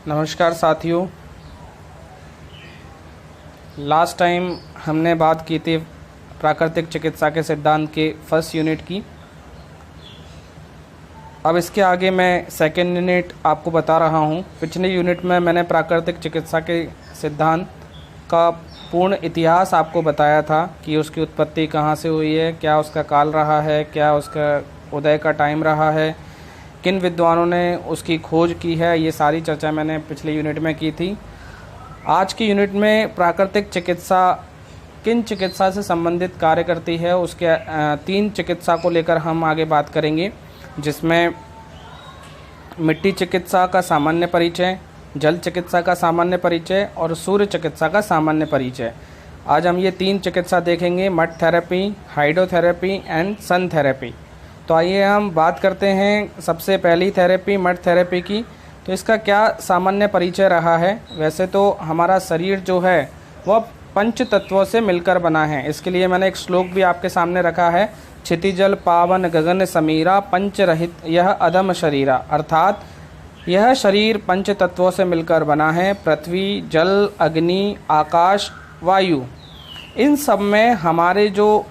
नमस्कार साथियों। Last time हमने बात की थी प्राकृतिक चिकित्सा के सिद्धांत के फर्स्ट यूनिट की। अब इसके आगे मैं सेकेंड यूनिट आपको बता रहा हूँ। पिछले यूनिट में मैंने प्राकृतिक चिकित्सा के सिद्धांत का पूर्ण इतिहास आपको बताया था कि उसकी उत्पत्ति कहाँ से हुई है, क्या उसका काल रहा है, क्या उसका उदय का टाइम रहा है, किन विद्वानों ने उसकी खोज की है। ये सारी चर्चा मैंने पिछले यूनिट में की थी। आज की यूनिट में प्राकृतिक चिकित्सा किन चिकित्सा से संबंधित कार्य करती है, उसके 3 चिकित्सा को लेकर हम आगे बात करेंगे, जिसमें मिट्टी चिकित्सा का सामान्य परिचय, जल चिकित्सा का सामान्य परिचय और सूर्य चिकित्सा का सामान्य परिचय। आज हम ये 3 चिकित्सा देखेंगे, mud therapy, hydrotherapy and sun therapy. तो आइए हम बात करते हैं सबसे पहली थेरेपी मड थेरेपी की। तो इसका क्या सामान्य परिचय रहा है। वैसे तो हमारा शरीर जो है वह 5 तत्वों से मिलकर बना है। इसके लिए मैंने एक श्लोक भी आपके सामने रखा है, क्षितिजल पावन गगन समीरा पंच रहित यह अधम शरीरा। अर्थात यह शरीर 5 तत्वों से मिलकर बना है, पृथ्वी, जल, अग्नि, आकाश, वायु। इन सब में हमारे जो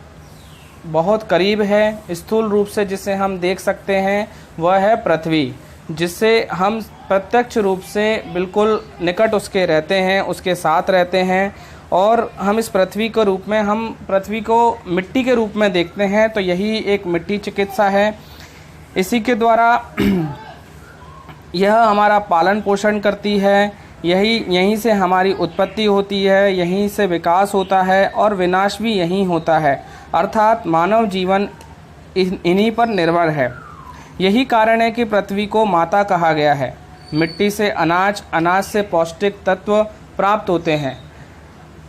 बहुत करीब है, स्थूल रूप से जिसे हम देख सकते हैं, वह है पृथ्वी, जिससे हम प्रत्यक्ष रूप से बिल्कुल निकट उसके रहते हैं, उसके साथ रहते हैं। और हम इस पृथ्वी के रूप में, हम पृथ्वी को मिट्टी के रूप में देखते हैं। तो यही एक मिट्टी चिकित्सा है। इसी के द्वारा यह हमारा पालन पोषण करती है, यहीं से हमारी उत्पत्ति होती है, यहीं से विकास होता है और विनाश भी यहीं होता है। अर्थात मानव जीवन इन्हीं पर निर्भर है। यही कारण है कि पृथ्वी को माता कहा गया है। मिट्टी से अनाज, अनाज से पौष्टिक तत्व प्राप्त होते हैं।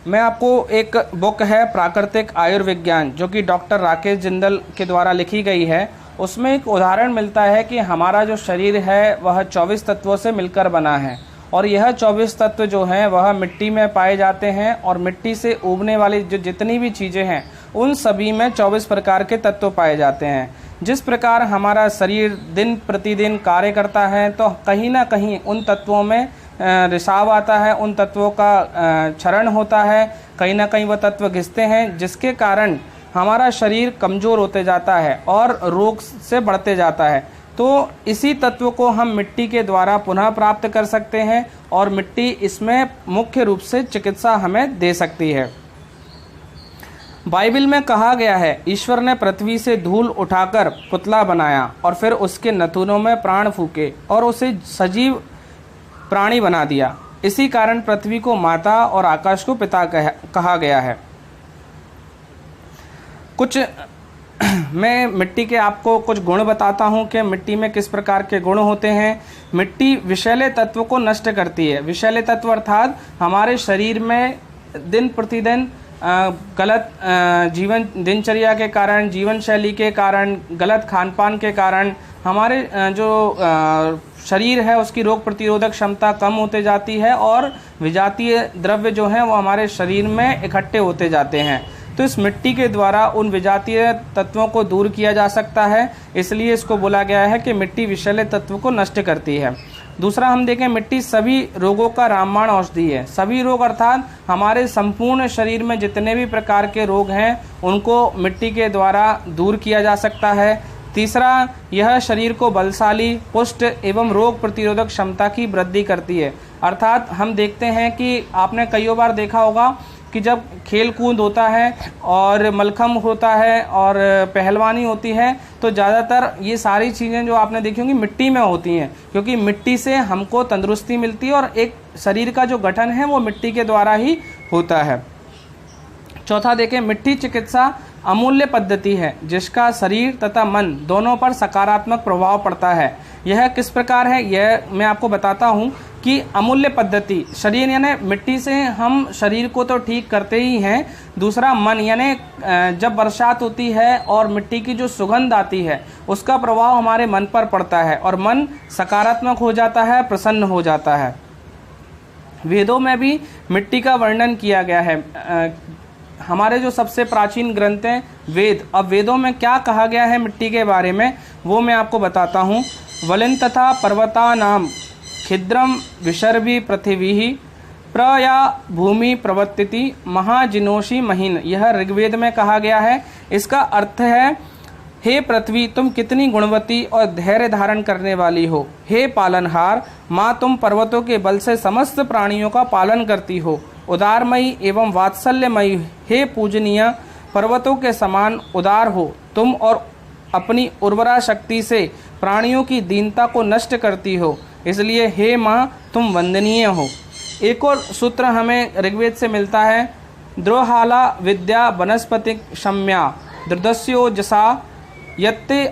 मैं आपको एक बुक है प्राकृतिक आयुर्विज्ञान, जो कि डॉक्टर राकेश जिंदल के द्वारा लिखी गई है। उसमें एक उदाहरण मिलता है कि हमारा जो शरीर है वह 24 तत्वों से मिलकर बना है और यह 24 तत्व जो हैं वह मिट्टी में पाए जाते हैं। और मिट्टी से उगने वाली जो जितनी भी चीज़ें हैं उन सभी में 24 प्रकार के तत्व पाए जाते हैं। जिस प्रकार हमारा शरीर दिन प्रतिदिन कार्य करता है तो कहीं ना कहीं उन तत्वों में रिसाव आता है, उन तत्वों का क्षरण होता है, कहीं ना कहीं वह तत्व घिसते हैं, जिसके कारण हमारा शरीर कमज़ोर होते जाता है और रोग से बढ़ते जाता है। तो इसी तत्व को हम मिट्टी के द्वारा पुनः प्राप्त कर सकते हैं और मिट्टी इसमें मुख्य रूप से चिकित्सा हमें दे सकती है। बाइबल में कहा गया है, ईश्वर ने पृथ्वी से धूल उठाकर पुतला बनाया और फिर उसके नथुनों में प्राण फूके और उसे सजीव प्राणी बना दिया। इसी कारण पृथ्वी को माता और आकाश को पिता कहा गया है। कुछ मैं मिट्टी के आपको कुछ गुण बताता हूँ कि मिट्टी में किस प्रकार के गुण होते हैं। मिट्टी विषैले तत्व को नष्ट करती है। विषैले तत्व अर्थात हमारे शरीर में दिन प्रतिदिन गलत जीवन दिनचर्या के कारण, जीवन शैली के कारण, गलत खान पान के कारण हमारे जो शरीर है उसकी रोग प्रतिरोधक क्षमता कम होते जाती है और विजातीय द्रव्य जो हैं वो हमारे शरीर में इकट्ठे होते जाते हैं। तो इस मिट्टी के द्वारा उन विजातीय तत्वों को दूर किया जा सकता है। इसलिए इसको बोला गया है कि मिट्टी विषैले तत्व को नष्ट करती है। दूसरा हम देखें, मिट्टी सभी रोगों का रामबाण औषधि है। सभी रोग अर्थात हमारे संपूर्ण शरीर में जितने भी प्रकार के रोग हैं उनको मिट्टी के द्वारा दूर किया जा सकता है। तीसरा, यह शरीर को बलशाली, पुष्ट एवं रोग प्रतिरोधक क्षमता की वृद्धि करती है। अर्थात हम देखते हैं कि आपने कई बार देखा होगा कि जब खेल कूद होता है और मलखम होता है और पहलवानी होती है तो ज़्यादातर ये सारी चीज़ें जो आपने देखी होंगी मिट्टी में होती हैं, क्योंकि मिट्टी से हमको तंदुरुस्ती मिलती है और एक शरीर का जो गठन है वो मिट्टी के द्वारा ही होता है। चौथा देखें, मिट्टी चिकित्सा अमूल्य पद्धति है जिसका शरीर तथा मन दोनों पर सकारात्मक प्रभाव पड़ता है। यह किस प्रकार है, यह मैं आपको बताता हूँ कि अमूल्य पद्धति, शरीर यानी मिट्टी से हम शरीर को तो ठीक करते ही हैं। दूसरा, मन यानी जब बरसात होती है और मिट्टी की जो सुगंध आती है उसका प्रभाव हमारे मन पर पड़ता है और मन सकारात्मक हो जाता है, प्रसन्न हो जाता है। वेदों में भी मिट्टी का वर्णन किया गया है। हमारे जो सबसे प्राचीन ग्रंथ हैं वेद, अब वेदों में क्या कहा गया है मिट्टी के बारे में वो मैं आपको बताता हूँ। वलिन तथा पर्वता नाम खिद्रम विशर्वी पृथ्वी प्रया भूमि प्रवर्तिति महाजिनोषी महीन। यह ऋग्वेद में कहा गया है। इसका अर्थ है, हे पृथ्वी तुम कितनी गुणवती और धैर्य धारण करने वाली हो। हे पालनहार, माँ तुम पर्वतों के बल से समस्त प्राणियों का पालन करती हो। उदारमयी एवं वात्सल्यमयी, हे पूजनीय, पर्वतों के समान उदार हो तुम और अपनी उर्वरा शक्ति से प्राणियों की दीनता को नष्ट करती हो। इसलिए हे माँ तुम वंदनीय हो। एक और सूत्र हमें ऋग्वेद से मिलता है, द्रोहाला विद्या वनस्पति क्षम्या दृदस्यो जसा यत्ते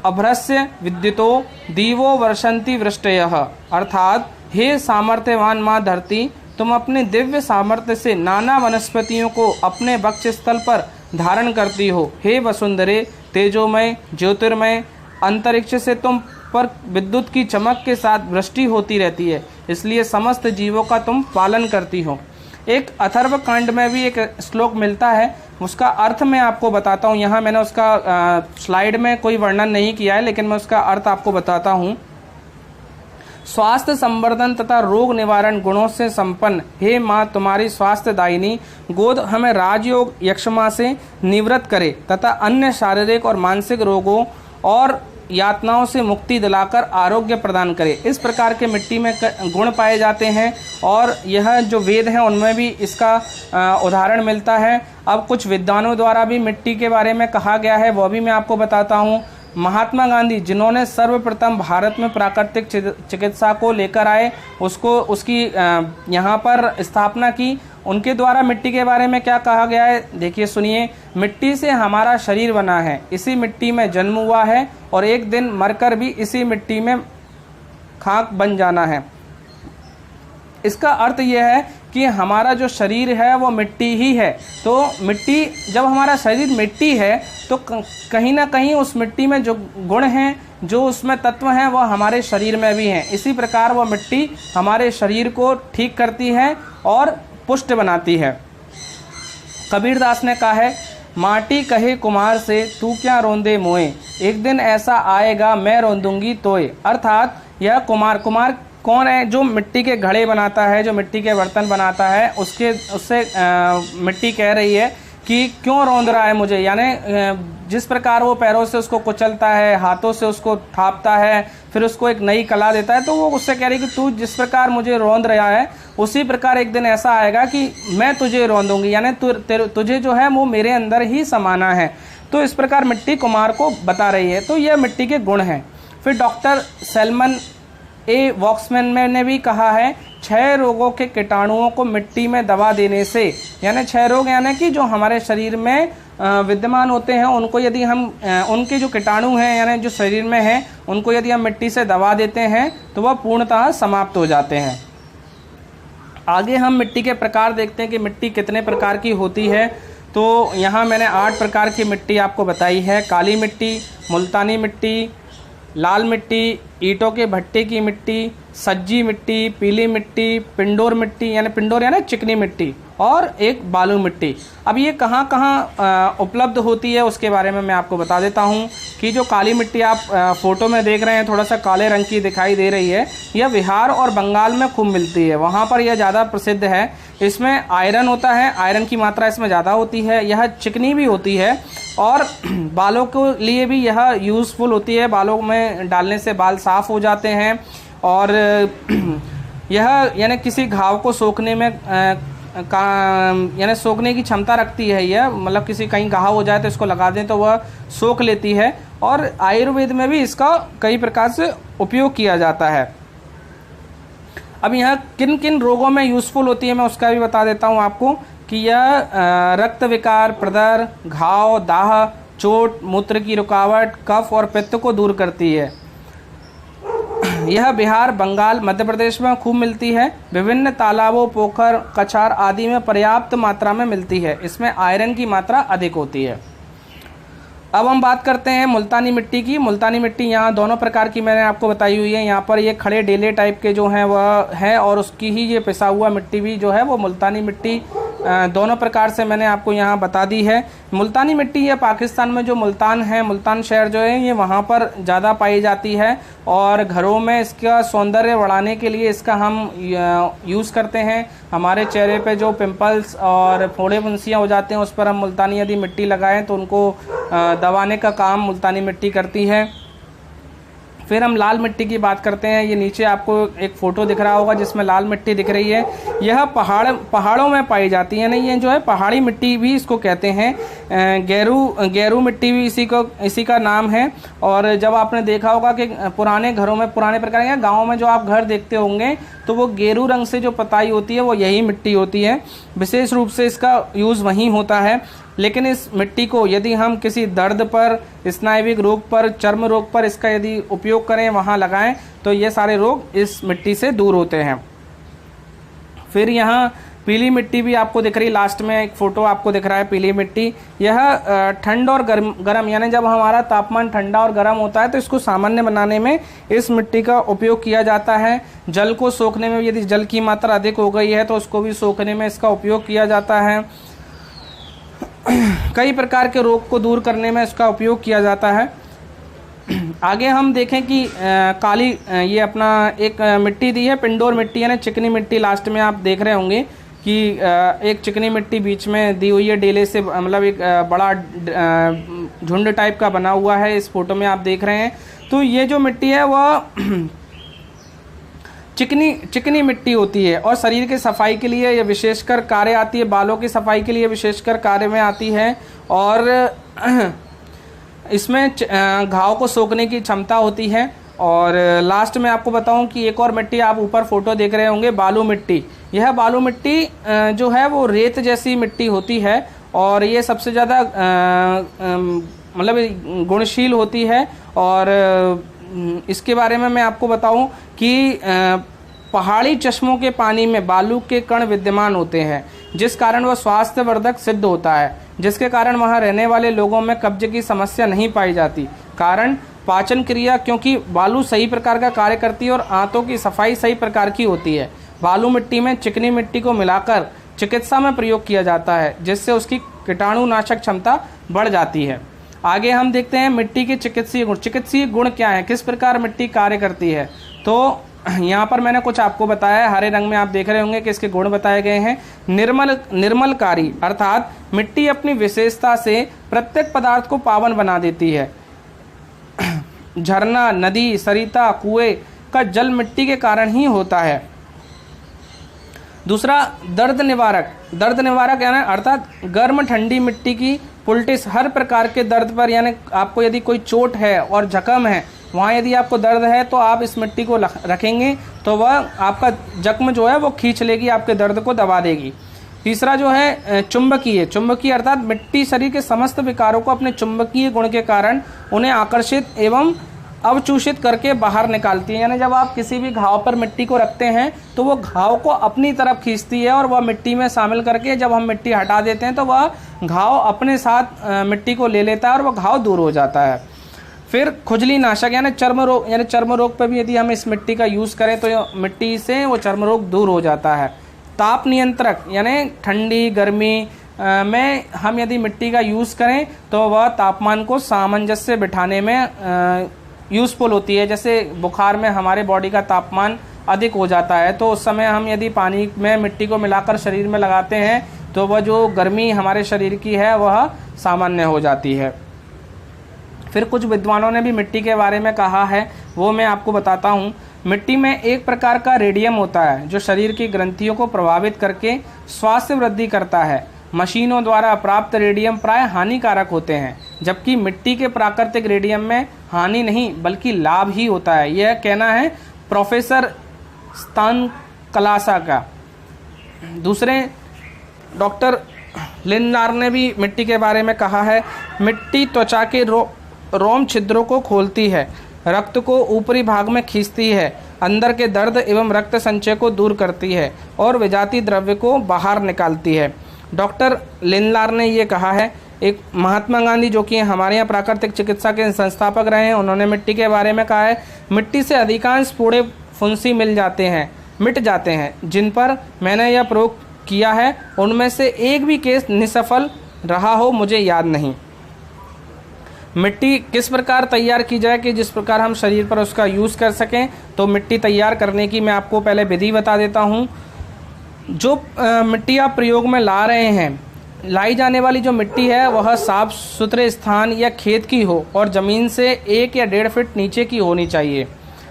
अभ्रस्य विद्युतो दीवो वर्षन्ति वृष्टयः। अर्थात हे सामर्थ्यवान माँ धरती, तुम अपने दिव्य सामर्थ्य से नाना वनस्पतियों को अपने वक्ष स्थल पर धारण करती हो। हे वसुंधरे, तेजोमय ज्योतिर्मय अंतरिक्ष से तुम पर विद्युत की चमक के साथ वृष्टि होती रहती है, इसलिए समस्त जीवों का तुम पालन करती हो। एक अथर्व कांड में भी एक श्लोक मिलता है, उसका अर्थ मैं आपको बताता हूँ। यहाँ मैंने उसका स्लाइड में कोई वर्णन नहीं किया है, लेकिन मैं उसका अर्थ आपको बताता हूँ। स्वास्थ्य संवर्धन तथा रोग निवारण गुणों से संपन्न हे माँ, तुम्हारी स्वास्थ्य दायिनी गोद हमें राजयोग यक्षमा से निवृत्त करे तथा अन्य शारीरिक और मानसिक रोगों और यातनाओं से मुक्ति दिलाकर आरोग्य प्रदान करे। इस प्रकार के मिट्टी में गुण पाए जाते हैं और यह जो वेद हैं उनमें भी इसका उदाहरण मिलता है। अब कुछ विद्वानों द्वारा भी मिट्टी के बारे में कहा गया है, वह भी मैं आपको बताता हूँ। महात्मा गांधी, जिन्होंने सर्वप्रथम भारत में प्राकृतिक चिकित्सा को लेकर आए, उसकी यहाँ पर स्थापना की, उनके द्वारा मिट्टी के बारे में क्या कहा गया है, देखिए सुनिए। मिट्टी से हमारा शरीर बना है, इसी मिट्टी में जन्म हुआ है और एक दिन मरकर भी इसी मिट्टी में खाक बन जाना है। इसका अर्थ यह है कि हमारा जो शरीर है वो मिट्टी ही है। तो मिट्टी, जब हमारा शरीर मिट्टी है तो कहीं ना कहीं उस मिट्टी में जो गुण हैं, जो उसमें तत्व हैं, वो हमारे शरीर में भी हैं। इसी प्रकार वो मिट्टी हमारे शरीर को ठीक करती है और पुष्ट बनाती है। कबीरदास ने कहा है, माटी कहे कुम्हार से तू क्या रोंदे मोए, एक दिन ऐसा आएगा मैं रोंदूंगी तोए। अर्थात यह कुम्हार कौन है? जो मिट्टी के घड़े बनाता है, जो मिट्टी के बर्तन बनाता है, उससे मिट्टी कह रही है कि क्यों रोंद रहा है मुझे। यानी जिस प्रकार वो पैरों से उसको कुचलता है, हाथों से उसको थापता है, फिर उसको एक नई कला देता है, तो वो उससे कह रही है कि तू जिस प्रकार मुझे रोंद रहा है, उसी प्रकार एक दिन ऐसा आएगा कि मैं तुझे रोंदूंगी। यानी तुझे जो है वो मेरे अंदर ही समाना है। तो इस प्रकार मिट्टी कुम्हार को बता रही है। तो यह मिट्टी के गुण हैं। फिर डॉक्टर सैलमन ए वॉक्समैन ने भी कहा है, 6 रोगों के कीटाणुओं को मिट्टी में दबा देने से, यानी 6 रोग यानी कि जो हमारे शरीर में विद्यमान होते हैं, उनको यदि हम उनके जो कीटाणु हैं यानी जो शरीर में हैं, उनको यदि हम मिट्टी से दबा देते हैं तो वह पूर्णतः समाप्त हो जाते हैं। आगे हम मिट्टी के प्रकार देखते हैं कि मिट्टी कितने प्रकार की होती है। तो यहाँ मैंने 8 प्रकार की मिट्टी आपको बताई है। काली मिट्टी, मुल्तानी मिट्टी, लाल मिट्टी, ईंटों के भट्टे की मिट्टी, सज्जी मिट्टी, पीली मिट्टी, पिंडोर मिट्टी यानी पिंडोर यानी चिकनी मिट्टी, और एक बालू मिट्टी। अब ये कहाँ कहाँ उपलब्ध होती है उसके बारे में मैं आपको बता देता हूँ कि जो काली मिट्टी आप फोटो में देख रहे हैं, थोड़ा सा काले रंग की दिखाई दे रही है, यह बिहार और बंगाल में खूब मिलती है। वहाँ पर यह ज़्यादा प्रसिद्ध है। इसमें आयरन होता है, आयरन की मात्रा इसमें ज़्यादा होती है। यह चिकनी भी होती है और बालों के लिए भी यह यूज़फुल होती है। बालों में डालने से बाल साफ़ हो जाते हैं और यह यानी किसी घाव को सोखने में यानी सोखने की क्षमता रखती है। यह मतलब किसी कहीं घाव हो जाए तो इसको लगा दें तो वह सोख लेती है। और आयुर्वेद में भी इसका कई प्रकार से उपयोग किया जाता है। अब यह किन किन रोगों में यूज़फुल होती है मैं उसका भी बता देता हूँ आपको कि यह रक्त विकार, प्रदर, घाव, दाह, चोट, मूत्र की रुकावट, कफ और पित्त को दूर करती है। यह बिहार, बंगाल, मध्य प्रदेश में खूब मिलती है। विभिन्न तालाबों, पोखर, कछार आदि में पर्याप्त मात्रा में मिलती है। इसमें आयरन की मात्रा अधिक होती है। अब हम बात करते हैं मुल्तानी मिट्टी की। मुल्तानी मिट्टी यहाँ दोनों प्रकार की मैंने आपको बताई हुई है। यहाँ पर ये खड़े डेले टाइप के जो हैं वह है और उसकी ही ये पिसा हुआ मिट्टी भी जो है वो मुल्तानी मिट्टी दोनों प्रकार से मैंने आपको यहाँ बता दी है। मुल्तानी मिट्टी ये पाकिस्तान में जो मुल्तान है, मुल्तान शहर जो है, ये वहाँ पर ज़्यादा पाई जाती है और घरों में इसका सौंदर्य बढ़ाने के लिए इसका हम यूज़ करते हैं। हमारे चेहरे पे जो पिंपल्स और फोड़े फुंसियाँ हो जाते हैं उस पर हम मुल्तानी यदि मिट्टी लगाएं तो उनको दबाने का काम मुल्तानी मिट्टी करती है। फिर हम लाल मिट्टी की बात करते हैं। ये नीचे आपको एक फ़ोटो दिख रहा होगा जिसमें लाल मिट्टी दिख रही है। यह पहाड़ों में पाई जाती है। नहीं, ये जो है पहाड़ी मिट्टी भी इसको कहते हैं। गेरू मिट्टी भी इसी का नाम है। और जब आपने देखा होगा कि पुराने घरों में, पुराने प्रकार के गाँव में जो आप घर देखते होंगे तो वो गेरू रंग से जो पताई होती है वो यही मिट्टी होती है। विशेष रूप से इसका यूज़ वहीं होता है। लेकिन इस मिट्टी को यदि हम किसी दर्द पर, स्नायुविक रोग पर, चर्म रोग पर इसका यदि उपयोग करें, वहाँ लगाएं, तो ये सारे रोग इस मिट्टी से दूर होते हैं। फिर यहाँ पीली मिट्टी भी आपको दिख रही, लास्ट में एक फ़ोटो आपको दिख रहा है पीली मिट्टी। यह ठंड और गर्म यानी जब हमारा तापमान ठंडा और गर्म होता है तो इसको सामान्य बनाने में इस मिट्टी का उपयोग किया जाता है। जल को सोखने में, यदि जल की मात्रा अधिक हो गई है तो उसको भी सोखने में इसका उपयोग किया जाता है। कई प्रकार के रोग को दूर करने में इसका उपयोग किया जाता है। आगे हम देखें कि काली, ये अपना एक मिट्टी दी है, पिंडोर मिट्टी यानी चिकनी मिट्टी। लास्ट में आप देख रहे होंगे कि एक चिकनी मिट्टी बीच में दी हुई है डेले से, मतलब एक बड़ा झुंड टाइप का बना हुआ है। इस फोटो में आप देख रहे हैं। तो ये जो मिट्टी है वह चिकनी मिट्टी होती है और शरीर की सफाई के लिए ये विशेषकर कार्य आती है। बालों की सफाई के लिए विशेषकर कार्य में आती है और इसमें घाव को सोखने की क्षमता होती है। और लास्ट में आपको बताऊं कि एक और मिट्टी आप ऊपर फोटो देख रहे होंगे, बालू मिट्टी। यह बालू मिट्टी जो है वो रेत जैसी मिट्टी होती है और ये सबसे ज़्यादा मतलब गुणशील होती है। और इसके बारे में मैं आपको बताऊं कि पहाड़ी चश्मों के पानी में बालू के कण विद्यमान होते हैं, जिस कारण वह स्वास्थ्यवर्धक सिद्ध होता है, जिसके कारण वहां रहने वाले लोगों में कब्ज की समस्या नहीं पाई जाती। कारण पाचन क्रिया, क्योंकि बालू सही प्रकार का कार्य करती है और आंतों की सफाई सही प्रकार की होती है। बालू मिट्टी में चिकनी मिट्टी को मिलाकर चिकित्सा में प्रयोग किया जाता है, जिससे उसकी कीटाणुनाशक क्षमता बढ़ जाती है। आगे हम देखते हैं मिट्टी के चिकित्सीय गुण। चिकित्सीय गुण क्या है, किस प्रकार मिट्टी कार्य करती है। तो यहाँ पर मैंने कुछ आपको बताया है, हरे रंग में आप देख रहे होंगे कि इसके गुण बताए गए हैं। निर्मलकारी, अर्थात मिट्टी अपनी विशेषता से प्रत्येक पदार्थ को पावन बना देती है। झरना, नदी, सरिता, कुएं का जल मिट्टी के कारण ही होता है। दूसरा, दर्द निवारक यानी अर्थात गर्म ठंडी मिट्टी की पुलटिस, हर प्रकार के दर्द पर, यानी आपको यदि कोई चोट है और जख्म है, वहाँ यदि आपको दर्द है तो आप इस मिट्टी को रखेंगे तो वह आपका जख्म जो है वो खींच लेगी, आपके दर्द को दबा देगी। तीसरा जो है चुंबकीय अर्थात मिट्टी शरीर के समस्त विकारों को अपने चुंबकीय गुण के कारण उन्हें आकर्षित एवं अवचूषित करके बाहर निकालती है। यानी जब आप किसी भी घाव पर मिट्टी को रखते हैं तो वो घाव को अपनी तरफ खींचती है और वह मिट्टी में शामिल करके जब हम मिट्टी हटा देते हैं तो वह घाव अपने साथ मिट्टी को ले लेता है और वह घाव दूर हो जाता है। फिर खुजली नाशक यानी चर्म रोग पर भी यदि हम इस मिट्टी का यूज़ करें तो मिट्टी से वो चर्म रोग दूर हो जाता है। ताप नियंत्रक यानी ठंडी गर्मी में हम यदि मिट्टी का यूज़ करें तो वह तापमान को सामंजस्य बिठाने में यूज़फुल होती है। जैसे बुखार में हमारे बॉडी का तापमान अधिक हो जाता है तो उस समय हम यदि पानी में मिट्टी को मिलाकर शरीर में लगाते हैं तो वह जो गर्मी हमारे शरीर की है वह सामान्य हो जाती है। फिर कुछ विद्वानों ने भी मिट्टी के बारे में कहा है, वो मैं आपको बताता हूँ। मिट्टी में एक प्रकार का रेडियम होता है जो शरीर की ग्रंथियों को प्रभावित करके स्वास्थ्य वृद्धि करता है। मशीनों द्वारा प्राप्त रेडियम प्राय हानिकारक होते हैं, जबकि मिट्टी के प्राकृतिक रेडियम में हानि नहीं बल्कि लाभ ही होता है। यह कहना है प्रोफेसर स्तान कलासा का। दूसरे डॉक्टर लिंडार ने भी मिट्टी के बारे में कहा है, मिट्टी त्वचा के रोम छिद्रों को खोलती है, रक्त को ऊपरी भाग में खींचती है, अंदर के दर्द एवं रक्त संचय को दूर करती है और विजातीय द्रव्य को बाहर निकालती है। डॉक्टर लिंडार ने ये कहा है। एक महात्मा गांधी जो कि हमारे यहाँ प्राकृतिक चिकित्सा के संस्थापक रहे हैं, उन्होंने मिट्टी के बारे में कहा है, मिट्टी से अधिकांश फोड़े फुंसी मिट जाते हैं, जिन पर मैंने यह प्रयोग किया है, उनमें से एक भी केस निसफल रहा हो मुझे याद नहीं। मिट्टी किस प्रकार तैयार की जाए कि जिस प्रकार हम शरीर पर उसका यूज़ कर सकें, तो मिट्टी तैयार करने की मैं आपको पहले विधि बता देता हूँ। जो मिट्टी आप प्रयोग में ला रहे हैं, लाई जाने वाली जो मिट्टी है वह साफ सुथरे स्थान या खेत की हो और ज़मीन से 1 या 1.5 फीट नीचे की होनी चाहिए।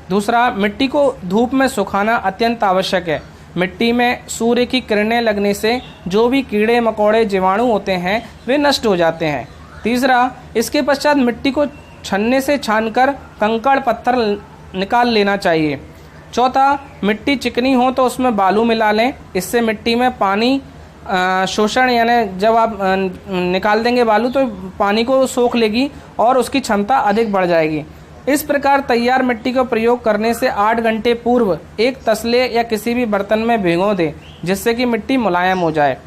दूसरा, मिट्टी को धूप में सुखाना अत्यंत आवश्यक है। मिट्टी में सूर्य की किरणें लगने से जो भी कीड़े मकोड़े जीवाणु होते हैं वे नष्ट हो जाते हैं। तीसरा, इसके पश्चात मिट्टी को छन्ने से छानकर कंकड़ पत्थर निकाल लेना चाहिए। चौथा, मिट्टी चिकनी हो तो उसमें बालू मिला लें, इससे मिट्टी में पानी शोषण यानी जब आप निकाल देंगे बालू तो पानी को सोख लेगी और उसकी क्षमता अधिक बढ़ जाएगी। इस प्रकार तैयार मिट्टी का प्रयोग करने से 8 घंटे पूर्व एक तसले या किसी भी बर्तन में भिगो दें, जिससे कि मिट्टी मुलायम हो जाए।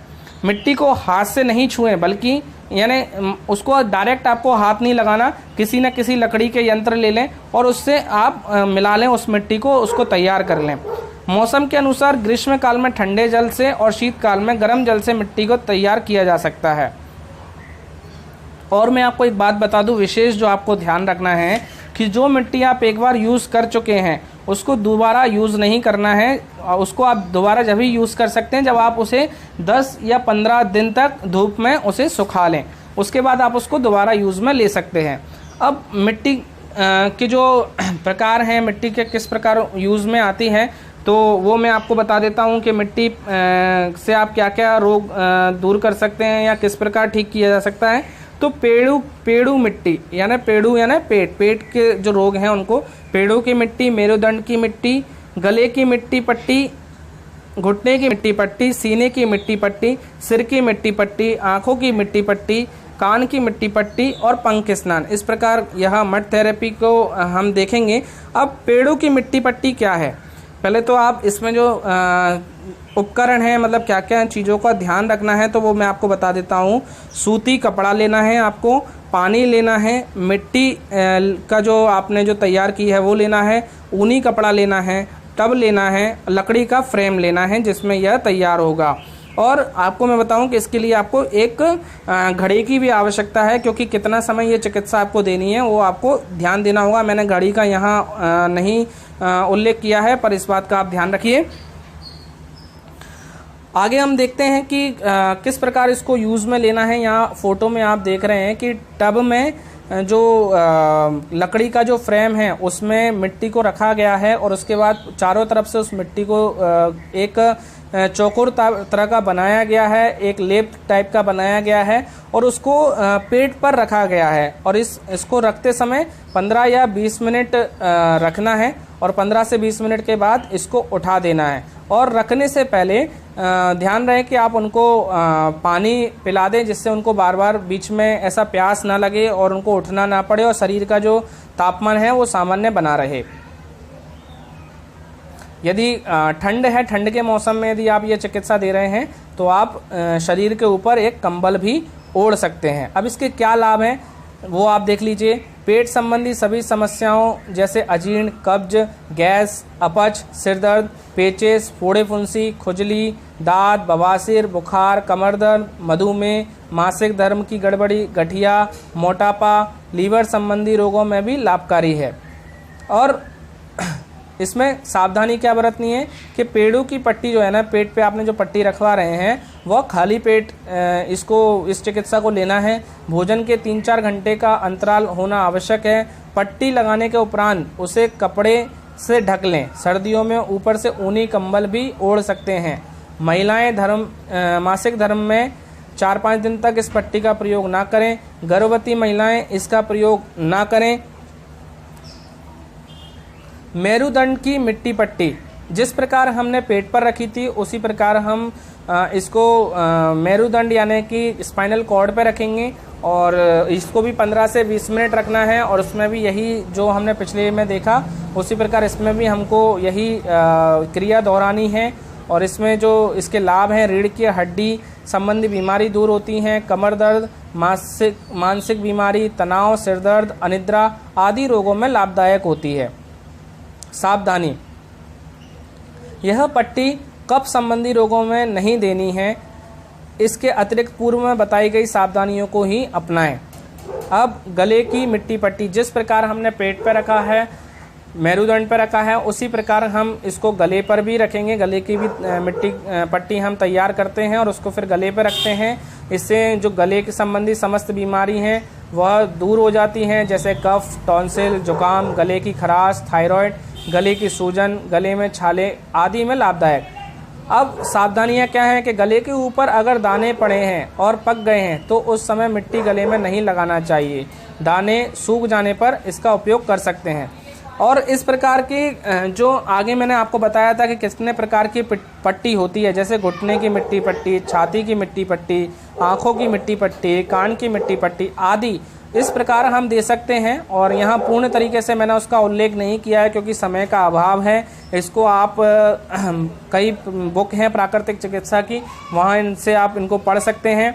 मिट्टी को हाथ से नहीं छुएं, बल्कि यानी उसको डायरेक्ट आपको हाथ नहीं लगाना, किसी न किसी लकड़ी के यंत्र ले लें और उससे आप मिला लें उस मिट्टी को, उसको तैयार कर लें। मौसम के अनुसार ग्रीष्म काल में ठंडे जल से और शीतकाल में गर्म जल से मिट्टी को तैयार किया जा सकता है। और मैं आपको एक बात बता दूं विशेष, जो आपको ध्यान रखना है कि जो मिट्टी आप एक बार यूज़ कर चुके हैं उसको दोबारा यूज़ नहीं करना है। उसको आप दोबारा जब भी यूज़ कर सकते हैं जब आप उसे 10 या 15 दिन तक धूप में उसे सुखा लें, उसके बाद आप उसको दोबारा यूज़ में ले सकते हैं। अब मिट्टी के जो प्रकार हैं, मिट्टी के किस प्रकार यूज़ में आती है, तो वो मैं आपको बता देता हूँ कि मिट्टी से आप क्या क्या रोग दूर कर सकते हैं या किस प्रकार ठीक किया जा सकता है। तो पेड़ू मिट्टी यानी पेड़ू यानी पेट के जो रोग हैं उनको पेड़ों की मिट्टी, मेरुदंड की मिट्टी, गले की मिट्टी पट्टी, घुटने की मिट्टी पट्टी, सीने की मिट्टी पट्टी, सिर की मिट्टी पट्टी, आँखों की मिट्टी पट्टी, कान की मिट्टी पट्टी और पंख स्नान, इस प्रकार यह मड थेरेपी को हम देखेंगे। अब पेड़ों की मिट्टी पट्टी क्या है, पहले तो आप इसमें जो उपकरण है, मतलब क्या क्या चीज़ों का ध्यान रखना है, तो वो मैं आपको बता देता हूँ। सूती कपड़ा लेना है आपको, पानी लेना है, मिट्टी का जो आपने जो तैयार की है वो लेना है, ऊनी कपड़ा लेना है, टब लेना है, लकड़ी का फ्रेम लेना है जिसमें यह तैयार होगा। और आपको मैं बताऊं कि इसके लिए आपको एक घड़ी की भी आवश्यकता है, क्योंकि कितना समय ये चिकित्सा आपको देनी है वो आपको ध्यान देना होगा। मैंने घड़ी का यहाँ नहीं उल्लेख किया है, पर इस बात का आप ध्यान रखिए। आगे हम देखते हैं कि किस प्रकार इसको यूज़ में लेना है। यहाँ फोटो में आप देख रहे हैं कि टब में जो लकड़ी का जो फ्रेम है उसमें मिट्टी को रखा गया है और उसके बाद चारों तरफ से उस मिट्टी को एक चौकोर तरह का बनाया गया है, एक लेप टाइप का बनाया गया है और उसको पेट पर रखा गया है। और इसको रखते समय 15 या 20 मिनट रखना है और 15 से 20 मिनट के बाद इसको उठा देना है। और रखने से पहले ध्यान रहे कि आप उनको पानी पिला दें, जिससे उनको बार बार बीच में ऐसा प्यास ना लगे और उनको उठना ना पड़े और शरीर का जो तापमान है वो सामान्य बना रहे। यदि ठंड है, ठंड के मौसम में यदि आप ये चिकित्सा दे रहे हैं तो आप शरीर के ऊपर एक कंबल भी ओढ़ सकते हैं। अब इसके क्या लाभ हैं वो आप देख लीजिए। पेट संबंधी सभी समस्याओं जैसे अजीर्ण, कब्ज, गैस, अपच, सिरदर्द, पेचिश, फोड़े फुंसी, खुजली, दांत, बवासीर, बुखार, कमर दर्द, मधुमेह, मासिक धर्म की गड़बड़ी, गठिया, मोटापा, लीवर संबंधी रोगों में भी लाभकारी है। और इसमें सावधानी क्या बरतनी है कि पेड़ों की पट्टी जो है ना, पेट पे आपने जो पट्टी रखवा रहे हैं वह खाली पेट इस चिकित्सा को लेना है। भोजन के 3-4 घंटे का अंतराल होना आवश्यक है। पट्टी लगाने के उपरांत उसे कपड़े से ढक लें। सर्दियों में ऊपर से ऊनी कंबल भी ओढ़ सकते हैं। महिलाएं मासिक धर्म में 4-5 दिन तक इस पट्टी का प्रयोग ना करें। गर्भवती महिलाएं इसका प्रयोग ना करें। मेरुदंड की मिट्टी पट्टी जिस प्रकार हमने पेट पर रखी थी उसी प्रकार हम इसको मेरुदंड यानी कि स्पाइनल कॉर्ड पे रखेंगे और इसको भी 15 से 20 मिनट रखना है। और उसमें भी यही जो हमने पिछले में देखा उसी प्रकार इसमें भी हमको यही क्रिया दोहरानी है। और इसमें जो इसके लाभ हैं, रीढ़ की हड्डी संबंधी बीमारी दूर होती हैं, कमर दर्द, मानसिक बीमारी, तनाव, सिरदर्द, अनिद्रा आदि रोगों में लाभदायक होती है। सावधानी, यह पट्टी कफ संबंधी रोगों में नहीं देनी है। इसके अतिरिक्त पूर्व में बताई गई सावधानियों को ही अपनाएं। अब गले की मिट्टी पट्टी, जिस प्रकार हमने पेट पर रखा है, मेरुदंड पर रखा है, उसी प्रकार हम इसको गले पर भी रखेंगे। गले की भी मिट्टी पट्टी हम तैयार करते हैं और उसको फिर गले पर रखते हैं। इससे जो गले के संबंधी समस्त बीमारी हैं वह दूर हो जाती हैं, जैसे कफ, टॉन्सिल, जुकाम, गले की खराश, थायराइड, गले की सूजन, गले में छाले आदि में लाभदायक। अब सावधानियां क्या हैं कि गले के ऊपर अगर दाने पड़े हैं और पक गए हैं तो उस समय मिट्टी गले में नहीं लगाना चाहिए। दाने सूख जाने पर इसका उपयोग कर सकते हैं। और इस प्रकार की जो आगे मैंने आपको बताया था कि कितने प्रकार की पट्टी होती है, जैसे घुटने की मिट्टी पट्टी, छाती की मिट्टी पट्टी, आँखों की मिट्टी पट्टी, कान की मिट्टी पट्टी आदि इस प्रकार हम दे सकते हैं। और यहाँ पूर्ण तरीके से मैंने उसका उल्लेख नहीं किया है क्योंकि समय का अभाव है। इसको आप कई बुक हैं प्राकृतिक चिकित्सा की, वहाँ इनसे आप इनको पढ़ सकते हैं।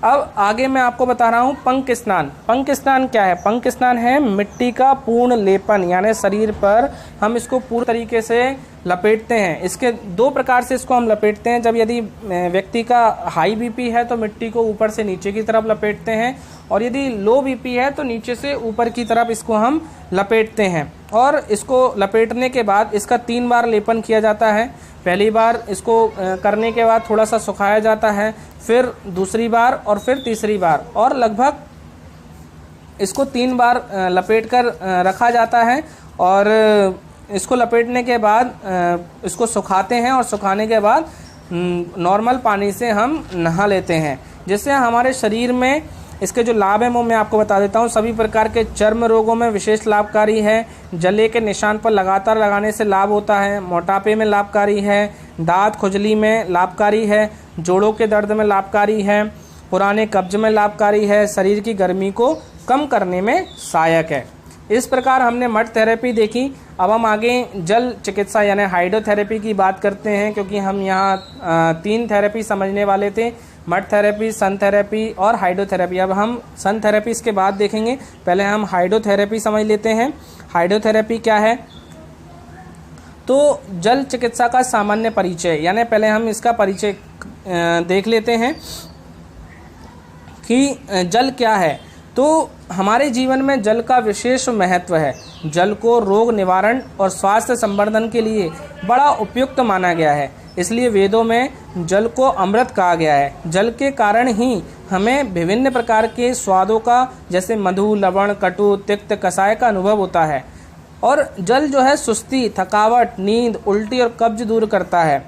अब आगे मैं आपको बता रहा हूँ पंक स्नान। पंक स्नान क्या है? पंक स्नान है मिट्टी का पूर्ण लेपन, यानी शरीर पर हम इसको पूर्ण तरीके से लपेटते हैं। इसके दो प्रकार से इसको हम लपेटते हैं। जब यदि व्यक्ति का हाई बीपी है तो मिट्टी को ऊपर से नीचे की तरफ लपेटते हैं, और यदि लो बीपी है तो नीचे से ऊपर की तरफ इसको हम लपेटते हैं। और इसको लपेटने के बाद इसका 3 बार लेपन किया जाता है। पहली बार इसको करने के बाद थोड़ा सा सुखाया जाता है, फिर दूसरी बार और फिर तीसरी बार, और लगभग इसको 3 बार लपेट कर रखा जाता है। और इसको लपेटने के बाद इसको सुखाते हैं, और सुखाने के बाद नॉर्मल पानी से हम नहा लेते हैं, जिससे हमारे शरीर में इसके जो लाभ हैं वो मैं आपको बता देता हूँ। सभी प्रकार के चर्म रोगों में विशेष लाभकारी है। जले के निशान पर लगातार लगाने से लाभ होता है। मोटापे में लाभकारी है। दांत खुजली में लाभकारी है। जोड़ों के दर्द में लाभकारी है। पुराने कब्ज में लाभकारी है। शरीर की गर्मी को कम करने में सहायक है। इस प्रकार हमने मड थेरेपी देखी। अब हम आगे जल चिकित्सा यानी हाइड्रोथेरेपी की बात करते हैं, क्योंकि हम यहाँ 3 थेरेपी समझने वाले थे, मड थेरेपी, सन थेरेपी और हाइड्रोथेरेपी। अब हम सन थेरेपी इसके बाद देखेंगे, पहले हम हाइड्रोथेरेपी समझ लेते हैं। हाइड्रोथेरेपी क्या है? तो जल चिकित्सा का सामान्य परिचय, यानी पहले हम इसका परिचय देख लेते हैं कि जल क्या है। तो हमारे जीवन में जल का विशेष महत्व है। जल को रोग निवारण और स्वास्थ्य संवर्धन के लिए बड़ा उपयुक्त माना गया है। इसलिए वेदों में जल को अमृत कहा गया है। जल के कारण ही हमें विभिन्न प्रकार के स्वादों का, जैसे मधु, लवण, कटु, तिक्त, कषाय का अनुभव होता है। और जल जो है सुस्ती, थकावट, नींद, उल्टी और कब्ज दूर करता है।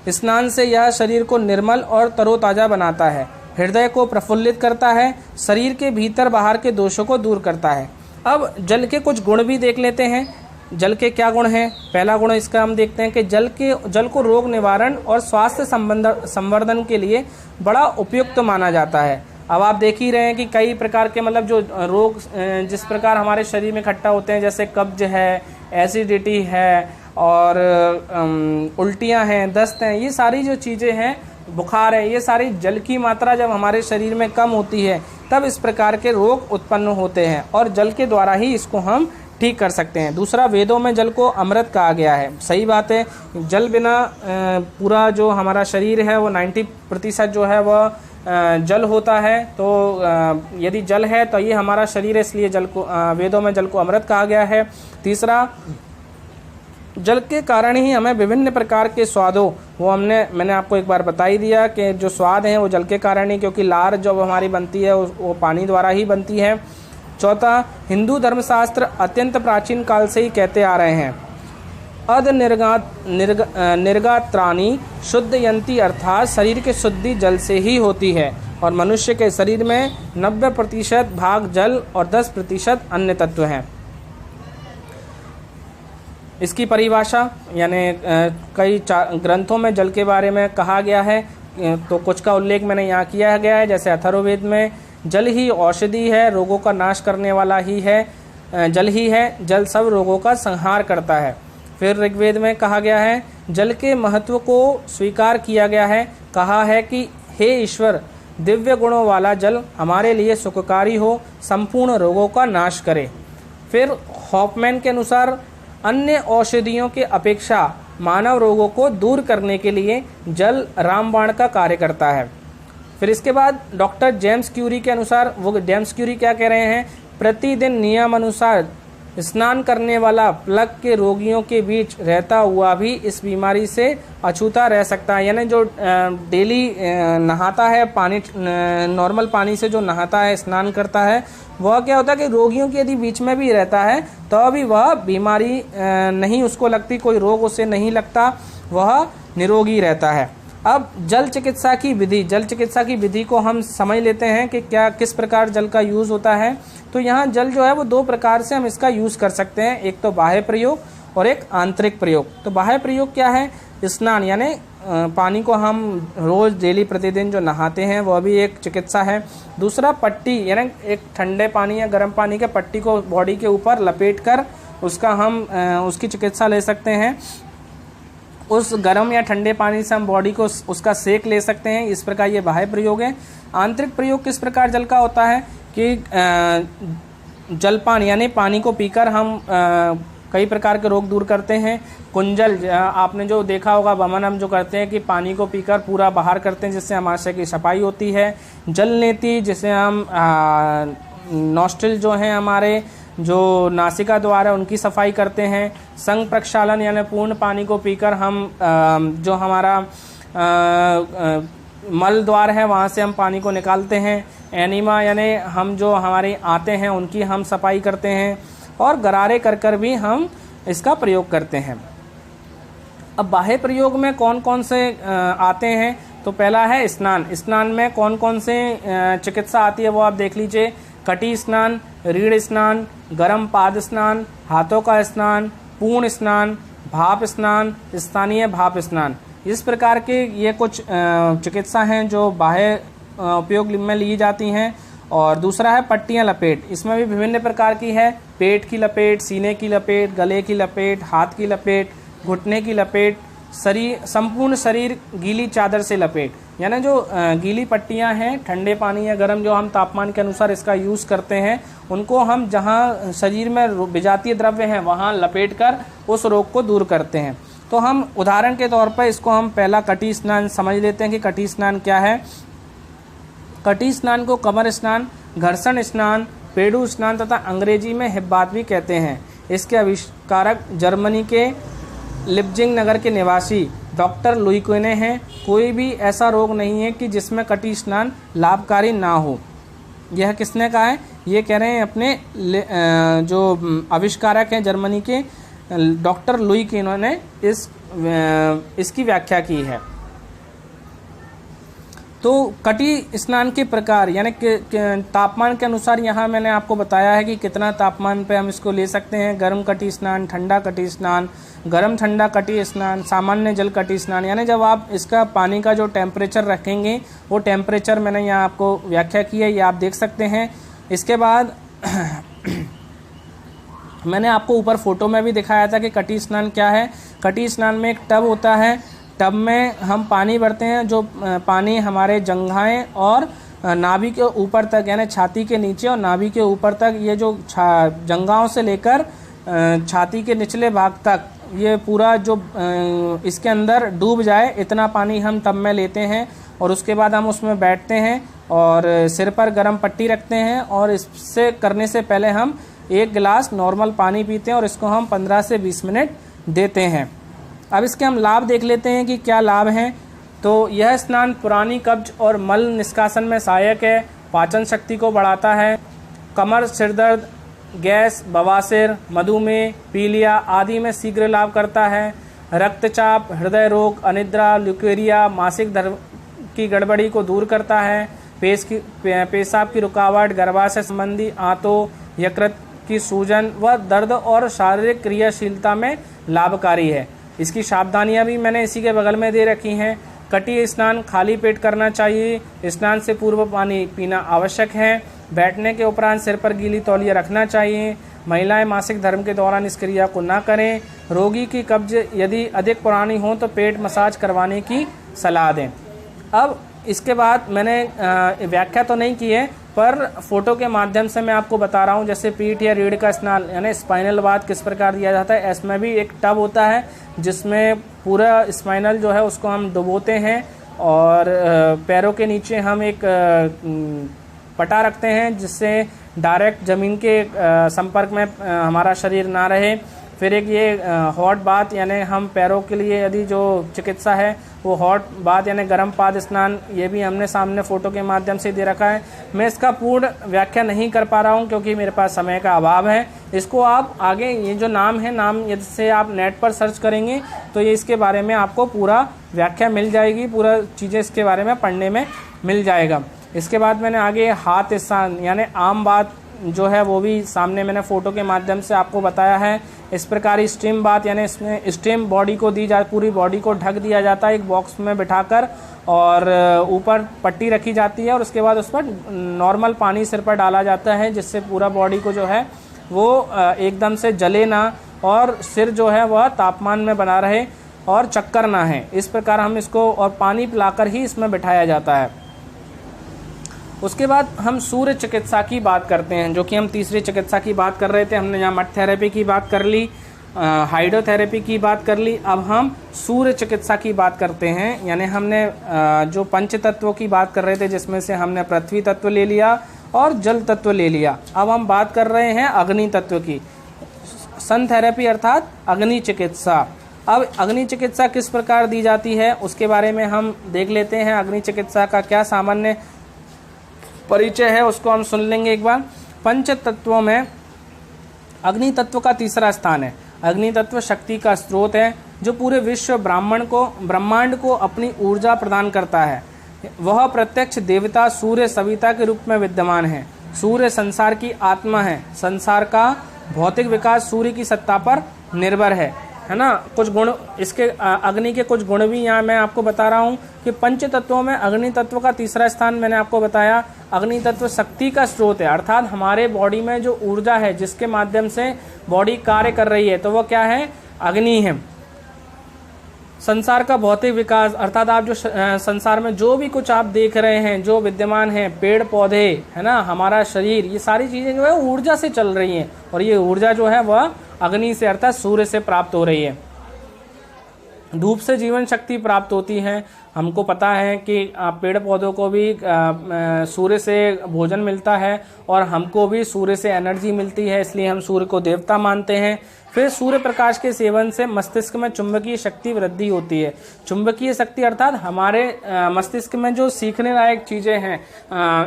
स्नान से यह शरीर को निर्मल और तरोताज़ा बनाता है। हृदय को प्रफुल्लित करता है। शरीर के भीतर बाहर के दोषों को दूर करता है। अब जल के कुछ गुण भी देख लेते हैं। जल के क्या गुण हैं? पहला गुण इसका हम देखते हैं कि जल को रोग निवारण और स्वास्थ्य संवर्धन के लिए बड़ा उपयुक्त माना जाता है। अब आप देख ही रहे हैं कि कई प्रकार के मतलब जो रोग जिस प्रकार हमारे शरीर में इकट्ठा होते हैं, जैसे कब्ज है, एसिडिटी है, और उल्टियाँ हैं, दस्त हैं, ये सारी जो चीज़ें हैं, बुखार है, ये सारी जल की मात्रा जब हमारे शरीर में कम होती है तब इस प्रकार के रोग उत्पन्न होते हैं, और जल के द्वारा ही इसको हम ठीक कर सकते हैं। दूसरा, वेदों में जल को अमृत कहा गया है। सही बात है। जल बिना पूरा जो हमारा शरीर है वो 90% जो है वह जल होता है। तो यदि जल है तो ये हमारा शरीर है, इसलिए जल को वेदों में जल को अमृत कहा गया है। तीसरा, जल के कारण ही हमें विभिन्न प्रकार के स्वादों, वो मैंने आपको एक बार बता ही दिया कि जो स्वाद हैं वो जल के कारण ही, क्योंकि लार जब हमारी बनती है वो पानी द्वारा ही बनती है। चौथा, हिंदू धर्मशास्त्र अत्यंत प्राचीन काल से ही कहते आ रहे हैं, अद निर्गात्राणि शुद्धयंती, अर्थात शरीर की शुद्धि जल से ही होती है। और मनुष्य के शरीर में 90% भाग जल और 10% अन्य तत्व हैं। इसकी परिभाषा यानी कई ग्रंथों में जल के बारे में कहा गया है, तो कुछ का उल्लेख मैंने यहाँ किया गया है। जैसे अथर्ववेद में जल ही औषधि है, रोगों का नाश करने वाला ही है, जल ही है, जल सब रोगों का संहार करता है। फिर ऋग्वेद में कहा गया है, जल के महत्व को स्वीकार किया गया है। कहा है कि हे ईश्वर, दिव्य गुणों वाला जल हमारे लिए सुखकारी हो, संपूर्ण रोगों का नाश करे। फिर हॉफमैन के अनुसार अन्य औषधियों के अपेक्षा मानव रोगों को दूर करने के लिए जल रामबाण का कार्य करता है। फिर इसके बाद डॉक्टर जेम्स क्यूरी के अनुसार, वो जेम्स क्यूरी क्या कह रहे हैं, प्रतिदिन नियम अनुसार स्नान करने वाला प्लग के रोगियों के बीच रहता हुआ भी इस बीमारी से अछूता रह सकता है। यानी जो डेली नहाता है, पानी नॉर्मल पानी से जो नहाता है, स्नान करता है, वह क्या होता है कि रोगियों के यदि बीच में भी रहता है तो भी वह बीमारी नहीं उसको लगती, कोई रोग उसे नहीं लगता, वह निरोगी रहता है। अब जल चिकित्सा की विधि, जल चिकित्सा की विधि को हम समझ लेते हैं कि क्या किस प्रकार जल का यूज़ होता है। तो यहाँ जल जो है वो दो प्रकार से हम इसका यूज़ कर सकते हैं, एक तो बाह्य प्रयोग और एक आंतरिक प्रयोग। तो बाह्य प्रयोग क्या है, स्नान, यानी पानी को हम रोज़ डेली प्रतिदिन जो नहाते हैं वह भी एक चिकित्सा है। दूसरा पट्टी, यानी एक ठंडे पानी या गर्म पानी के पट्टी को बॉडी के ऊपर लपेट कर उसका हम उसकी चिकित्सा ले सकते हैं। उस गर्म या ठंडे पानी से हम बॉडी को उसका सेक ले सकते हैं। इस प्रकार ये बाह्य प्रयोग है। आंतरिक प्रयोग किस प्रकार जल का होता है कि जलपान, यानी पानी को पीकर हम कई प्रकार के रोग दूर करते हैं। कुंजल, आपने जो देखा होगा, वमन हम जो करते हैं कि पानी को पीकर पूरा बाहर करते हैं, जिससे हमारे की सफाई होती है। जल नेति, जिसे हम नॉस्ट्रिल जो हैं हमारे, जो नासिका द्वार है, उनकी सफाई करते हैं। संग प्रक्षालन, यानी पूर्ण पानी को पीकर हम जो हमारा मल द्वार है वहाँ से हम पानी को निकालते हैं। एनिमा, यानी हम जो हमारे आते हैं उनकी हम सफाई करते हैं। और गरारे कर भी हम इसका प्रयोग करते हैं। अब बाह्य प्रयोग में कौन कौन से आते हैं, तो पहला है स्नान। स्नान में कौन कौन से चिकित्सा आती है वो आप देख लीजिए। कटी स्नान, रीढ़ स्नान, गरम पाद स्नान, हाथों का स्नान, पूर्ण स्नान, भाप स्नान, स्थानीय भाप स्नान। इस प्रकार के ये कुछ चिकित्सा हैं जो बाह्य उपयोग में ली जाती हैं। और दूसरा है पट्टियाँ लपेट। इसमें भी विभिन्न प्रकार की है। पेट की लपेट, सीने की लपेट, गले की लपेट, हाथ की लपेट, घुटने की लपेट, शरीर, संपूर्ण शरीर गीली चादर से लपेट। यानी जो गीली पट्टियां हैं, ठंडे पानी या गर्म, जो हम तापमान के अनुसार इसका यूज़ करते हैं, उनको हम जहां शरीर में विजातीय द्रव्य हैं वहां लपेट कर उस रोग को दूर करते हैं। तो हम उदाहरण के तौर पर इसको हम पहला कटी स्नान समझ लेते हैं कि कटी स्नान क्या है। कटी स्नान को कमर स्नान, घर्षण स्नान, पेड़ू स्नान तथा अंग्रेजी में हिब्बात भी कहते हैं। इसके आविष्कारक जर्मनी के लिप्जिंग नगर के निवासी डॉक्टर लुईक्वेने हैं। कोई भी ऐसा रोग नहीं है कि जिसमें कटी स्नान लाभकारी ना हो। यह किसने कहा है, ये कह रहे हैं अपने जो आविष्कारक हैं जर्मनी के डॉक्टर लुईक्वेने ने इसकी व्याख्या की है। तो कटी स्नान के प्रकार, यानी तापमान के अनुसार यहाँ मैंने आपको बताया है कि कितना तापमान पे हम इसको ले सकते हैं। गर्म कटी स्नान, ठंडा कटी स्नान, गर्म ठंडा कटी स्नान, सामान्य जल कटी स्नान। यानी जब आप इसका पानी का जो टेम्परेचर रखेंगे वो टेम्परेचर मैंने यहाँ आपको व्याख्या की है, ये आप देख सकते हैं। इसके बाद मैंने आपको ऊपर फोटो में भी दिखाया था कि कटी स्नान क्या है। कटी स्नान में एक टब होता है, टब में हम पानी भरते हैं, जो पानी हमारे जंघाएं और नाभि के ऊपर तक, यानी छाती के नीचे और नाभि के ऊपर तक, ये जो जंघाओं से लेकर छाती के निचले भाग तक ये पूरा जो इसके अंदर डूब जाए, इतना पानी हम टब में लेते हैं। और उसके बाद हम उसमें बैठते हैं और सिर पर गर्म पट्टी रखते हैं और इससे करने से पहले हम 1 गिलास नॉर्मल पानी पीते हैं और इसको हम 15 से 20 मिनट देते हैं। अब इसके हम लाभ देख लेते हैं कि क्या लाभ हैं। तो यह स्नान पुरानी कब्ज और मल निष्कासन में सहायक है, पाचन शक्ति को बढ़ाता है, कमर, सिरदर्द, गैस, बवासीर, मधुमेह, पीलिया आदि में शीघ्र लाभ करता है, रक्तचाप, हृदय रोग, अनिद्रा, ल्यूकेरिया, मासिक धर्म की गड़बड़ी को दूर करता है, पेशाब की रुकावट, गर्भाशय संबंधी आंतों, यकृत की सूजन व दर्द और शारीरिक क्रियाशीलता में लाभकारी है। इसकी सावधानियां भी मैंने इसी के बगल में दे रखी हैं। कटी स्नान खाली पेट करना चाहिए। स्नान से पूर्व पानी पीना आवश्यक है। बैठने के उपरांत सिर पर गीली तौलिया रखना चाहिए। महिलाएं मासिक धर्म के दौरान इस क्रिया को ना करें। रोगी की कब्ज यदि अधिक पुरानी हो तो पेट मसाज करवाने की सलाह दें। अब इसके बाद मैंने व्याख्या तो नहीं की है, पर फोटो के माध्यम से मैं आपको बता रहा हूँ। जैसे पीठ या रीढ़ का स्नान यानी स्पाइनल बाथ किस प्रकार दिया जाता है, इसमें भी एक टब होता है जिसमें पूरा स्पाइनल जो है उसको हम डुबोते हैं, और पैरों के नीचे हम एक पटा रखते हैं जिससे डायरेक्ट ज़मीन के संपर्क में हमारा शरीर ना रहे। फिर एक ये हॉट बाथ यानी हम पैरों के लिए यदि जो चिकित्सा है वो हॉट बाथ यानी गर्म पाद स्नान, ये भी हमने सामने फ़ोटो के माध्यम से दे रखा है। मैं इसका पूर्ण व्याख्या नहीं कर पा रहा हूँ क्योंकि मेरे पास समय का अभाव है। इसको आप आगे ये जो नाम है, नाम यदि से आप नेट पर सर्च करेंगे तो ये इसके बारे में आपको पूरा व्याख्या मिल जाएगी, पूरा चीज़ें इसके बारे में पढ़ने में मिल जाएगा। इसके बाद मैंने आगे हाथ स्नान यानी आम बात जो है वो भी सामने मैंने फ़ोटो के माध्यम से आपको बताया है। इस प्रकार स्टीम बात यानी इसमें स्टीम बॉडी को दी जा, पूरी बॉडी को ढक दिया जाता है एक बॉक्स में बिठाकर, और ऊपर पट्टी रखी जाती है और उसके बाद उस पर नॉर्मल पानी सिर पर डाला जाता है जिससे पूरा बॉडी को जो है वो एकदम से जले ना और सिर जो है वह तापमान में बना रहे और चक्कर ना है। इस प्रकार हम इसको और पानी पिलाकर ही इसमें बिठाया जाता है। उसके बाद हम सूर्य चिकित्सा की बात करते हैं, जो कि हम तीसरी चिकित्सा की बात कर रहे थे। हमने यहाँ मड थेरेपी की बात कर ली, हाइड्रोथेरेपी की बात कर ली, अब हम सूर्य चिकित्सा की बात करते हैं। यानी हमने जो पंच तत्वों की बात कर रहे थे जिसमें से हमने पृथ्वी तत्व ले लिया और जल तत्व ले लिया, अब हम बात कर रहे हैं अग्नि तत्व की, सन थेरेपी अर्थात अग्नि चिकित्सा। अब अग्नि चिकित्सा किस प्रकार दी जाती है उसके बारे में हम देख लेते हैं। अग्नि चिकित्सा का क्या सामान्य परिचय है उसको हम सुन लेंगे एक बार। पंच तत्वों में अग्नि तत्व का तीसरा स्थान है। अग्नि तत्व शक्ति का स्रोत है जो पूरे विश्व ब्रह्मांड को अपनी ऊर्जा प्रदान करता है। वह प्रत्यक्ष देवता सूर्य सविता के रूप में विद्यमान है। सूर्य संसार की आत्मा है। संसार का भौतिक विकास सूर्य की सत्ता पर निर्भर है ना। कुछ गुण इसके अग्नि के कुछ गुण भी यहाँ मैं आपको बता रहा हूँ कि पंच तत्वों में अग्नि तत्व का तीसरा स्थान मैंने आपको बताया। अग्नि तत्व शक्ति का स्रोत है, अर्थात हमारे बॉडी में जो ऊर्जा है जिसके माध्यम से बॉडी कार्य कर रही है तो वो क्या है, अग्नि है। संसार का भौतिक विकास अर्थात आप जो संसार में जो भी कुछ आप देख रहे हैं, जो विद्यमान है, पेड़ पौधे है ना, हमारा शरीर, ये सारी चीजें जो है ऊर्जा से चल रही हैं और ये ऊर्जा जो है वह अग्नि से अर्थात सूर्य से प्राप्त हो रही है। धूप से जीवन शक्ति प्राप्त होती है। हमको पता है कि पेड़ पौधों को भी सूर्य से भोजन मिलता है और हमको भी सूर्य से एनर्जी मिलती है, इसलिए हम सूर्य को देवता मानते हैं। फिर सूर्य प्रकाश के सेवन से मस्तिष्क में चुंबकीय शक्ति वृद्धि होती है। चुंबकीय शक्ति अर्थात हमारे मस्तिष्क में जो सीखने लायक चीज़ें हैं,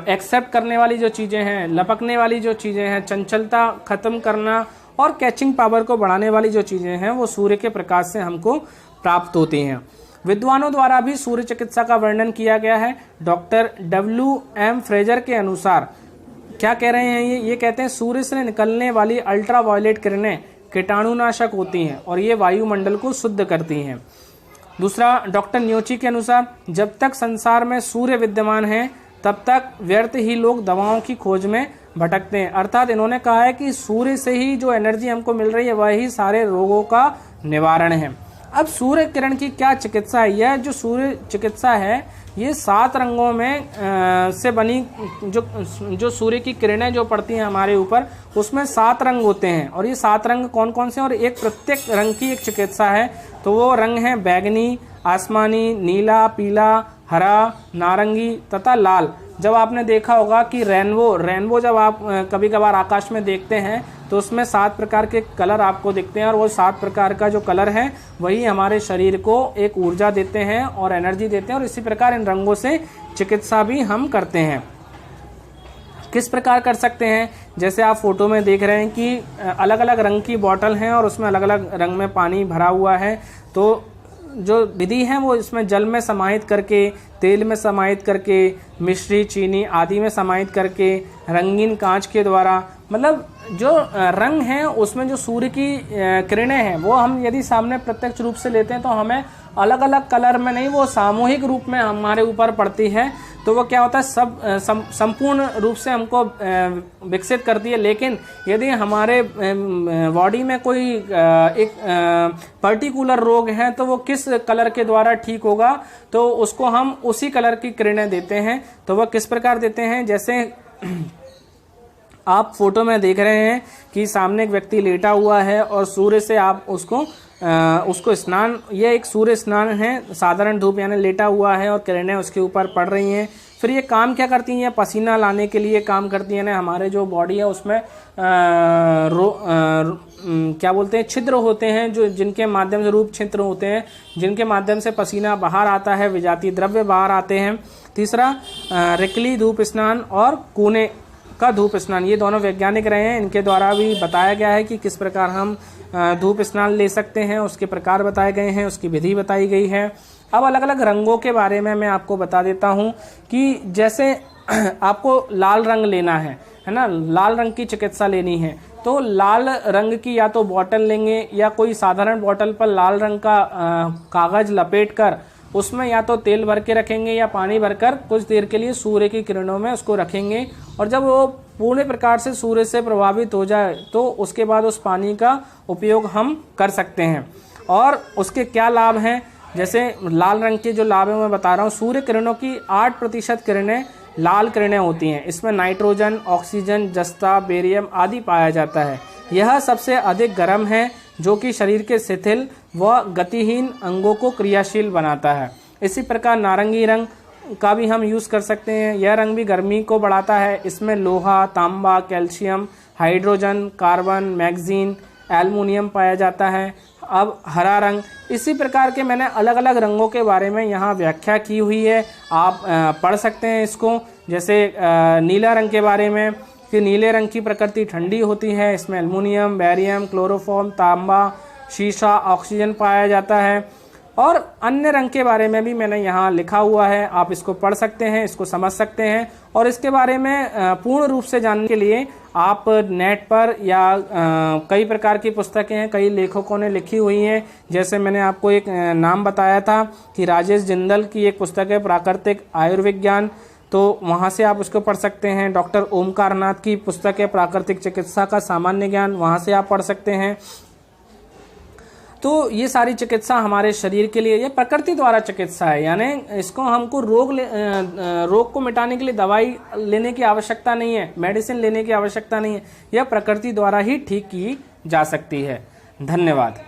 एक्सेप्ट करने वाली जो चीज़ें हैं, लपकने वाली जो चीज़ें हैं, चंचलता खत्म करना और कैचिंग पावर को बढ़ाने वाली जो चीज़ें हैं वो सूर्य के प्रकाश से हमको प्राप्त होती हैं। विद्वानों द्वारा भी सूर्य चिकित्सा का वर्णन किया गया है। डॉक्टर WM फ्रेजर के अनुसार क्या कह रहे हैं ये कहते हैं सूर्य से निकलने वाली अल्ट्रावायलेट किरणें कीटाणुनाशक होती हैं और ये वायुमंडल को शुद्ध करती हैं। दूसरा, डॉक्टर न्योची के अनुसार जब तक संसार में सूर्य विद्यमान है तब तक व्यर्थ ही लोग दवाओं की खोज में भटकते हैं। अर्थात इन्होंने कहा है कि सूर्य से ही जो एनर्जी हमको मिल रही है वही सारे रोगों का निवारण है। अब सूर्य किरण की क्या चिकित्सा है? यह जो सूर्य चिकित्सा है ये 7 रंगों में से बनी, जो सूर्य की किरणें जो पड़ती हैं हमारे ऊपर उसमें 7 रंग होते हैं और ये 7 रंग कौन कौन से हैं और एक प्रत्येक रंग की एक चिकित्सा है। तो वो रंग है बैगनी, आसमानी, नीला, पीला, हरा, नारंगी तथा लाल। जब आपने देखा होगा कि रेनबो जब आप कभी कभार आकाश में देखते हैं तो उसमें 7 प्रकार के कलर आपको दिखते हैं और वो 7 प्रकार का जो कलर है वही हमारे शरीर को एक ऊर्जा देते हैं और एनर्जी देते हैं और इसी प्रकार इन रंगों से चिकित्सा भी हम करते हैं। किस प्रकार कर सकते हैं? जैसे आप फोटो में देख रहे हैं कि अलग अलग रंग की बॉटल हैं और उसमें अलग अलग रंग में पानी भरा हुआ है। तो जो विधि है वो इसमें जल में समाहित करके, तेल में समाहित करके, मिश्री, चीनी आदि में समाहित करके, रंगीन कांच के द्वारा, मतलब जो रंग हैं उसमें जो सूर्य की किरणें हैं वो हम यदि सामने प्रत्यक्ष रूप से लेते हैं तो हमें अलग अलग कलर में नहीं, वो सामूहिक रूप में हमारे ऊपर पड़ती है। तो वो क्या होता है, संपूर्ण रूप से हमको विकसित करती है। लेकिन यदि हमारे बॉडी में कोई एक पर्टिकुलर रोग है तो वो किस कलर के द्वारा ठीक होगा, तो उसको हम उसी कलर की किरणें देते हैं। तो वह किस प्रकार देते हैं, जैसे आप फोटो में देख रहे हैं कि सामने एक व्यक्ति लेटा हुआ है और सूर्य से आप उसको स्नान, ये एक सूर्य स्नान है, साधारण धूप यानी लेटा हुआ है और किरणें उसके ऊपर पड़ रही हैं। फिर ये काम क्या करती हैं, पसीना लाने के लिए काम करती है ना। हमारे जो बॉडी है उसमें क्या बोलते हैं, छिद्र होते हैं, जो जिनके माध्यम से रूप छिद्र होते हैं, जिनके माध्यम से पसीना बाहर आता है, विजातीय द्रव्य बाहर आते हैं। तीसरा रिकली धूप स्नान और कूने का धूप स्नान, ये दोनों वैज्ञानिक रहे हैं, इनके द्वारा भी बताया गया है कि किस प्रकार हम धूप स्नान ले सकते हैं, उसके प्रकार बताए गए हैं, उसकी विधि बताई गई है। अब अलग अलग रंगों के बारे में मैं आपको बता देता हूं कि जैसे आपको लाल रंग लेना है ना, लाल रंग की चिकित्सा लेनी है तो लाल रंग की या तो बॉटल लेंगे या कोई साधारण बॉटल पर लाल रंग का कागज लपेट कर उसमें या तो तेल भर के रखेंगे या पानी भरकर कुछ देर के लिए सूर्य की किरणों में उसको रखेंगे, और जब वो पूर्ण प्रकार से सूर्य से प्रभावित हो जाए तो उसके बाद उस पानी का उपयोग हम कर सकते हैं। और उसके क्या लाभ हैं, जैसे लाल रंग के जो लाभ है मैं बता रहा हूँ। सूर्य किरणों की 8% किरणें लाल किरणें होती हैं। इसमें नाइट्रोजन, ऑक्सीजन, जस्ता, बेरियम आदि पाया जाता है। यह सबसे अधिक गर्म है, जो कि शरीर के शिथिल व गतिहीन अंगों को क्रियाशील बनाता है। इसी प्रकार नारंगी रंग का भी हम यूज़ कर सकते हैं। यह रंग भी गर्मी को बढ़ाता है। इसमें लोहा, तांबा, calcium, hydrogen, carbon, manganese, aluminium पाया जाता है। अब हरा रंग, इसी प्रकार के मैंने अलग अलग रंगों के बारे में यहाँ व्याख्या की हुई है, आप पढ़ सकते हैं इसको। जैसे नीला रंग के बारे में कि नीले रंग की प्रकृति ठंडी होती है, इसमें एल्युमिनियम, बेरियम, क्लोरोफॉर्म, तांबा, शीशा, ऑक्सीजन पाया जाता है। और अन्य रंग के बारे में भी मैंने यहाँ लिखा हुआ है, आप इसको पढ़ सकते हैं, इसको समझ सकते हैं। और इसके बारे में पूर्ण रूप से जानने के लिए आप नेट पर या कई प्रकार की पुस्तकें हैं, कई लेखकों ने लिखी हुई हैं। जैसे मैंने आपको एक नाम बताया था कि राजेश जिंदल की एक पुस्तक है प्राकृतिक आयुर्विज्ञान, तो वहाँ से आप उसको पढ़ सकते हैं। डॉक्टर ओमकार नाथ की पुस्तक है प्राकृतिक चिकित्सा का सामान्य ज्ञान, वहाँ से आप पढ़ सकते हैं। तो ये सारी चिकित्सा हमारे शरीर के लिए, ये प्रकृति द्वारा चिकित्सा है, यानी इसको हमको रोग को मिटाने के लिए दवाई लेने की आवश्यकता नहीं है, मेडिसिन लेने की आवश्यकता नहीं है, यह प्रकृति द्वारा ही ठीक की जा सकती है। धन्यवाद।